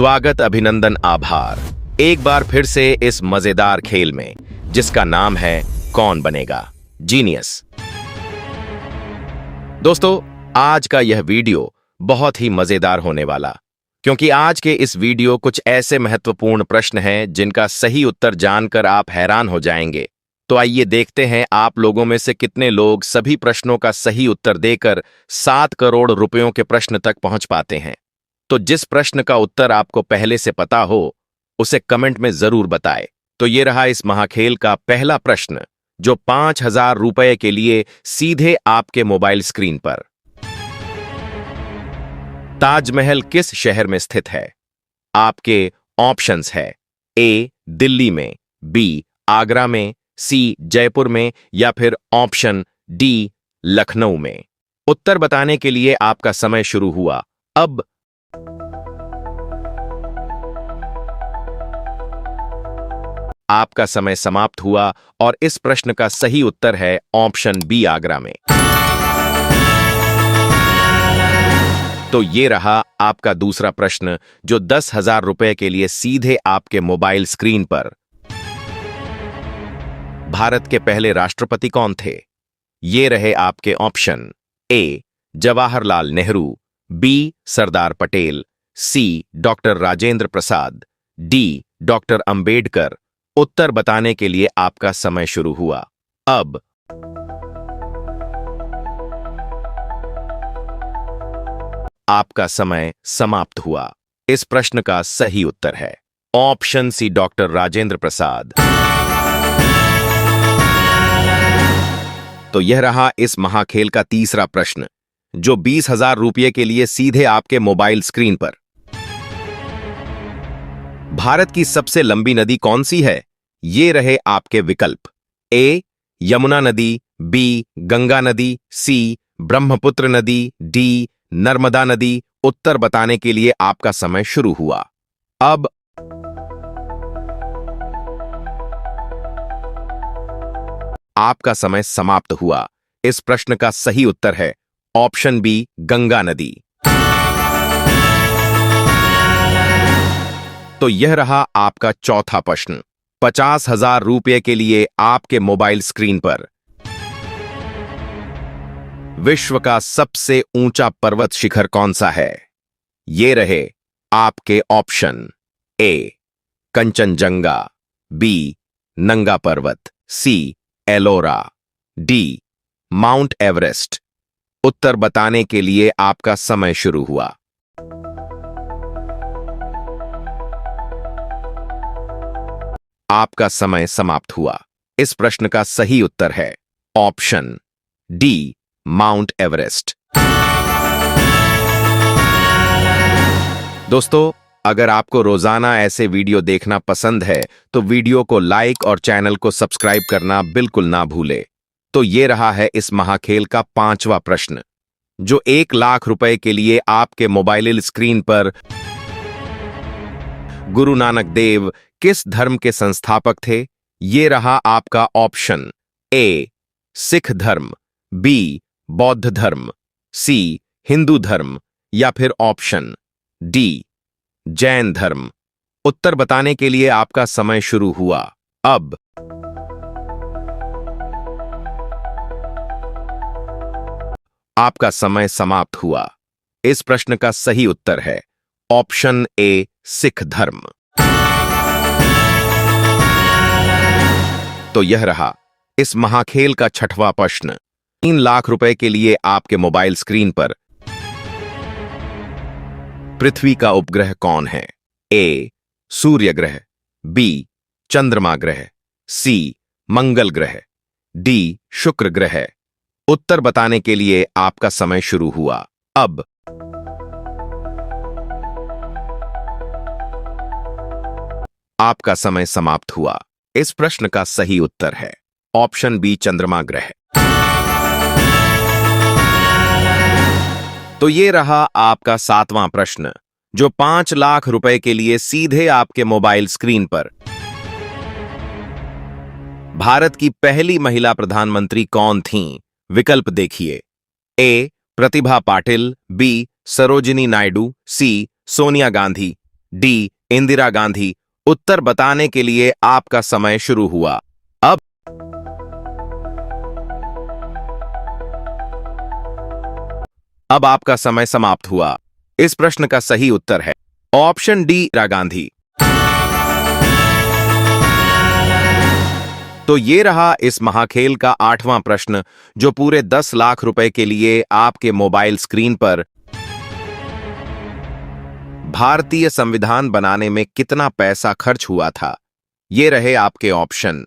स्वागत, अभिनंदन, आभार एक बार फिर से इस मजेदार खेल में जिसका नाम है कौन बनेगा जीनियस। दोस्तों, आज का यह वीडियो बहुत ही मजेदार होने वाला, क्योंकि आज के इस वीडियो कुछ ऐसे महत्वपूर्ण प्रश्न हैं जिनका सही उत्तर जानकर आप हैरान हो जाएंगे। तो आइए देखते हैं आप लोगों में से कितने लोग सभी प्रश्नों का सही उत्तर देकर 7 करोड़ रुपयों के प्रश्न तक पहुंच पाते हैं। तो जिस प्रश्न का उत्तर आपको पहले से पता हो उसे कमेंट में जरूर बताएं। तो ये रहा इस महाखेल का पहला प्रश्न, जो 5,000 रुपए के लिए सीधे आपके मोबाइल स्क्रीन पर। ताजमहल किस शहर में स्थित है? आपके ऑप्शंस है ए दिल्ली में, बी आगरा में, सी जयपुर में या फिर ऑप्शन डी लखनऊ में। उत्तर बताने के लिए आपका समय शुरू हुआ अब। आपका समय समाप्त हुआ और इस प्रश्न का सही उत्तर है ऑप्शन बी आगरा में। तो ये रहा आपका दूसरा प्रश्न, जो 10,000 रुपए के लिए सीधे आपके मोबाइल स्क्रीन पर। भारत के पहले राष्ट्रपति कौन थे? ये रहे आपके option A Jawaharlal Nehru, B Sardar Patel, C doctor Rajendra Prasad, D doctor Ambedkar. उत्तर बताने के लिए आपका समय शुरू हुआ अब। आपका समय समाप्त हुआ। इस प्रश्न का सही उत्तर है ऑप्शन सी डॉक्टर राजेंद्र प्रसाद। तो यह रहा इस महाखेल का तीसरा प्रश्न, जो 20,000 रुपये के लिए सीधे आपके मोबाइल स्क्रीन पर। भारत की सबसे लंबी नदी कौन सी है? ये रहे आपके विकल्प। ए यमुना नदी, बी गंगा नदी, सी ब्रह्मपुत्र नदी, डी नर्मदा नदी। उत्तर बताने के लिए आपका समय शुरू हुआ अब। आपका समय समाप्त हुआ। इस प्रश्न का सही उत्तर है ऑप्शन बी गंगा नदी। तो यह रहा आपका चौथा प्रश्न, 50,000 रुपये के लिए आपके मोबाइल स्क्रीन पर। विश्व का सबसे ऊंचा पर्वत शिखर कौन सा है? ये रहे आपके ऑप्शन। ए कंचनजंगा, बी नंगा पर्वत, सी एलोरा, डी माउंट एवरेस्ट। उत्तर बताने के लिए आपका समय शुरू हुआ। आपका समय समाप्त हुआ। इस प्रश्न का सही उत्तर है ऑप्शन डी माउंट एवरेस्ट। दोस्तों, अगर आपको रोजाना ऐसे वीडियो देखना पसंद है तो वीडियो को लाइक और चैनल को सब्सक्राइब करना बिल्कुल ना भूले। तो ये रहा है इस महाखेल का 5वां प्रश्न, जो 1 लाख रुपए के लिए आपके मोबाइल स्क्रीन पर। गुरु नानक देव किस धर्म के संस्थापक थे? ये रहा आपका ऑप्शन। ए सिख धर्म, बी बौद्ध धर्म, सी हिंदू धर्म या फिर ऑप्शन डी जैन धर्म। उत्तर बताने के लिए आपका समय शुरू हुआ अब। आपका समय समाप्त हुआ। इस प्रश्न का सही उत्तर है ऑप्शन ए सिख धर्म। तो यह रहा इस महाखेल का 6वां प्रश्न, 3 लाख रुपए के लिए आपके मोबाइल स्क्रीन पर। पृथ्वी का उपग्रह कौन है? ए सूर्य ग्रह, बी चंद्रमा ग्रह, सी मंगल ग्रह, डी शुक्र ग्रह। उत्तर बताने के लिए आपका समय शुरू हुआ अब। आपका समय समाप्त हुआ। इस प्रश्न का सही उत्तर है ऑप्शन बी चंद्रमा ग्रह। तो ये रहा आपका 7वां प्रश्न, जो 5 लाख रुपए के लिए सीधे आपके मोबाइल स्क्रीन पर। भारत की पहली महिला प्रधानमंत्री कौन थीं? विकल्प देखिए। ए प्रतिभा पाटिल, बी सरोजिनी नायडू, सी सोनिया गांधी, डी इंदिरा गांधी। उत्तर बताने के लिए आपका समय शुरू हुआ। अब आपका समय समाप्त हुआ। इस प्रश्न का सही उत्तर है ऑप्शन डी इंदिरा गांधी। तो ये रहा इस महाखेल का 8वां प्रश्न, जो पूरे 10 लाख रुपए के लिए आपके मोबाइल स्क्रीन पर भारतीय संविधान बनाने में कितना पैसा खर्च हुआ था। ये रहे आपके ऑप्शन।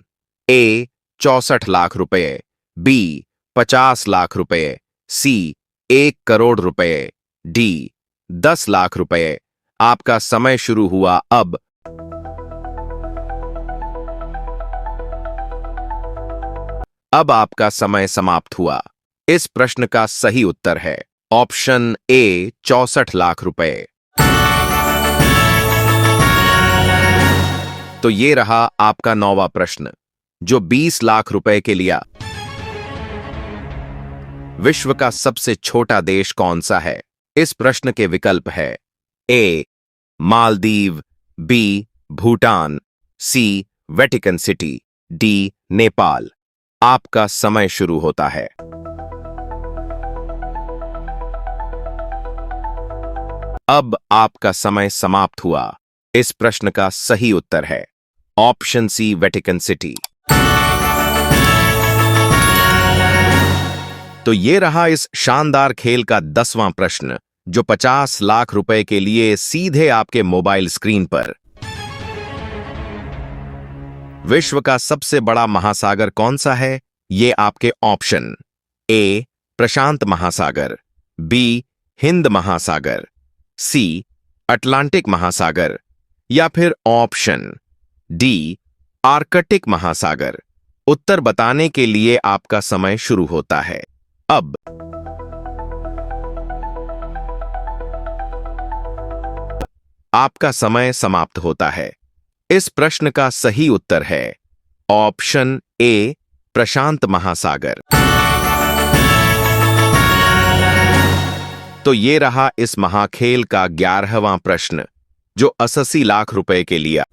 ए 64 लाख रुपए, बी 50 लाख रुपए, सी 1 करोड़ रुपए, डी 10 लाख रुपए। आपका समय शुरू हुआ अब। अब आपका समय समाप्त हुआ। इस प्रश्न का सही उत्तर है ऑप्शन ए 64 लाख रुपए। तो ये रहा आपका 9वां प्रश्न, जो 20 लाख रुपए के लिए। विश्व का सबसे छोटा देश कौन सा है। इस प्रश्न के विकल्प है ए मालदीव, बी भूटान, सी वेटिकन सिटी, डी नेपाल। आपका समय शुरू होता है। अब आपका समय समाप्त हुआ। इस प्रश्न का सही उत्तर है ऑप्शन सी वेटिकन सिटी। तो ये रहा इस शानदार खेल का 10वां प्रश्न, जो 50 लाख रुपए के लिए सीधे आपके मोबाइल स्क्रीन पर। विश्व का सबसे बड़ा महासागर कौन सा है। ये आपके ऑप्शन। ए प्रशांत महासागर, बी हिंद महासागर, सी अटलांटिक महासागर, या फिर ऑप्शन डी आर्कटिक महासागर। उत्तर बताने के लिए आपका समय शुरू होता है अब। आपका समय समाप्त होता है। इस प्रश्न का सही उत्तर है ऑप्शन ए प्रशांत महासागर। तो ये रहा इस महाखेल का 11वां प्रश्न, जो 80 लाख रुपए के लिए।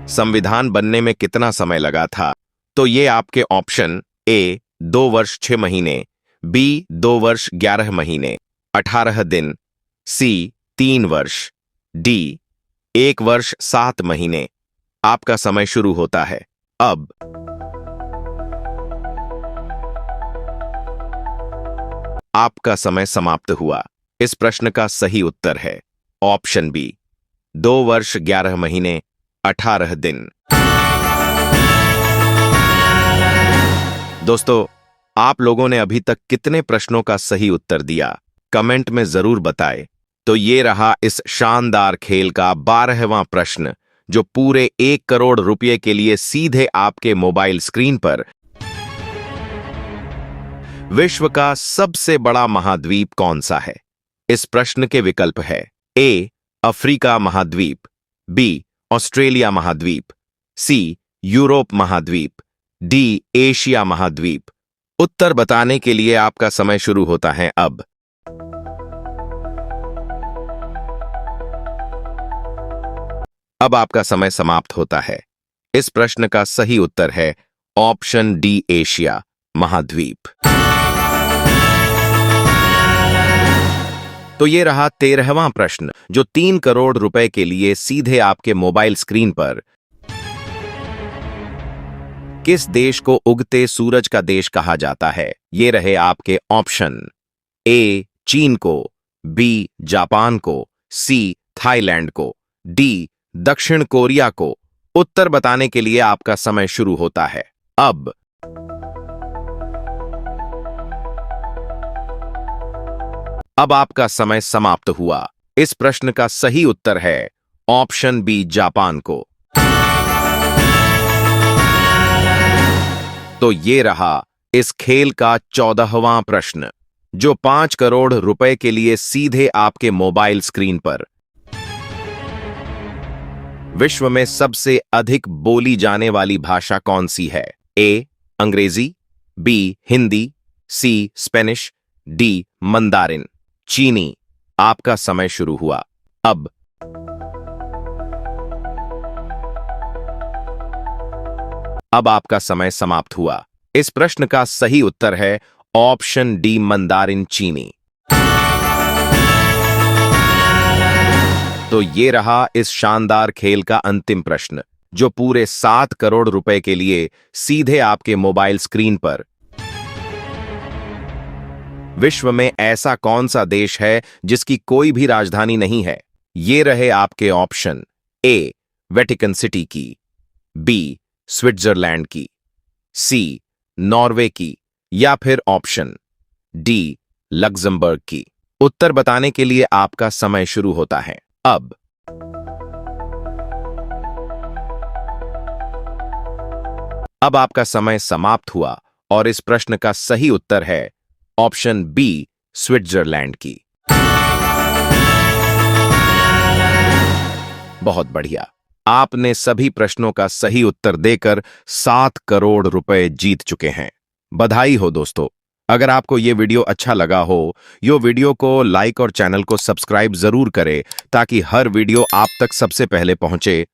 संविधान बनने में कितना समय लगा था। तो ये आपके ऑप्शन। ए 2 वर्ष 6 महीने, बी 2 वर्ष 11 महीने 18 दिन, सी 3 वर्ष, डी 1 वर्ष 7 महीने। आपका समय शुरू होता है अब। आपका समय समाप्त हुआ। इस प्रश्न का सही उत्तर है ऑप्शन बी 2 वर्ष 11 महीने 18 दिन। दोस्तों, आप लोगों ने अभी तक कितने प्रश्नों का सही उत्तर दिया, कमेंट में जरूर बताएं। तो ये रहा इस शानदार खेल का 12वां प्रश्न, जो पूरे 1 करोड़ रुपए के लिए सीधे आपके मोबाइल स्क्रीन पर। विश्व का सबसे बड़ा महाद्वीप कौन सा है। इस प्रश्न के विकल्प है ए अफ्रीका महाद्वीप, बी ऑस्ट्रेलिया महाद्वीप, सी यूरोप महाद्वीप, डी एशिया महाद्वीप। उत्तर बताने के लिए आपका समय शुरू होता है अब। अब आपका समय समाप्त होता है। इस प्रश्न का सही उत्तर है ऑप्शन डी एशिया महाद्वीप। तो ये रहा 13वां प्रश्न, जो 3 करोड़ रुपए के लिए सीधे आपके मोबाइल स्क्रीन पर। किस देश को उगते सूरज का देश कहा जाता है। ये रहे आपके ऑप्शन। ए चीन को, बी जापान को, सी थाईलैंड को, डी दक्षिण कोरिया को। उत्तर बताने के लिए आपका समय शुरू होता है अब। अब आपका समय समाप्त हुआ। इस प्रश्न का सही उत्तर है ऑप्शन बी जापान को। तो ये रहा इस खेल का 14वां प्रश्न, जो 5 करोड़ रुपए के लिए सीधे आपके मोबाइल स्क्रीन पर। विश्व में सबसे अधिक बोली जाने वाली भाषा कौन सी है। ए अंग्रेजी, बी हिंदी, सी स्पेनिश, डी मंदारिन चीनी। आपका समय शुरू हुआ। अब आपका समय समाप्त हुआ। इस प्रश्न का सही उत्तर है ऑप्शन डी, मंदारिन चीनी। तो ये रहा इस शानदार खेल का अंतिम प्रश्न, जो पूरे 7 करोड़ रुपए के लिए सीधे आपके मोबाइल स्क्रीन पर। विश्व में ऐसा कौन सा देश है जिसकी कोई भी राजधानी नहीं है? ये रहे आपके ऑप्शन। ए, वेटिकन सिटी की, बी, स्विट्जरलैंड की, सी, नॉर्वे की, या फिर ऑप्शन डी, लग्जमबर्ग की। उत्तर बताने के लिए आपका समय शुरू होता है अब आपका समय समाप्त हुआ और इस प्रश्न का सही उत्तर है ऑप्शन बी, स्विट्जरलैंड की। बहुत बढ़िया, आपने सभी प्रश्नों का सही उत्तर देकर 7 करोड़ रुपए जीत चुके हैं। बधाई हो दोस्तों। अगर आपको ये वीडियो अच्छा लगा हो, यो वीडियो को लाइक और चैनल को सब्सक्राइब जरूर करें ताकि हर वीडियो आप तक सबसे पहले पहुंचे।